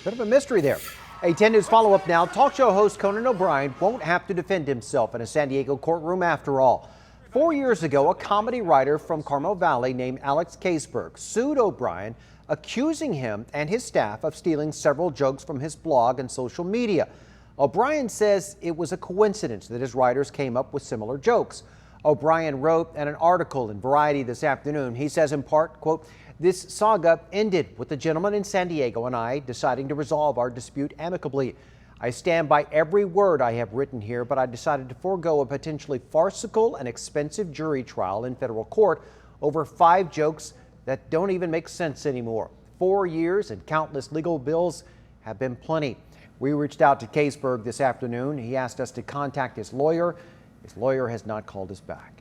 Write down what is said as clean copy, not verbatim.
Bit of a mystery there. A 10 News follow-up now. Talk show host Conan O'Brien won't have to defend himself in a San Diego courtroom after all. 4 years ago, a comedy writer from Carmel Valley named Alex Caseberg sued O'Brien, accusing him and his staff of stealing several jokes from his blog and social media. O'Brien says it was a coincidence that his writers came up with similar jokes. O'Brien wrote in an article in Variety this afternoon, he says in part, quote, "This saga ended with the gentleman in San Diego and I deciding to resolve our dispute amicably. I stand by every word I have written here, but I decided to forego a potentially farcical and expensive jury trial in federal court over 5 jokes that don't even make sense anymore. 4 years and countless legal bills have been plenty." We reached out to Caseberg this afternoon. He asked us to contact his lawyer. His lawyer has not called us back.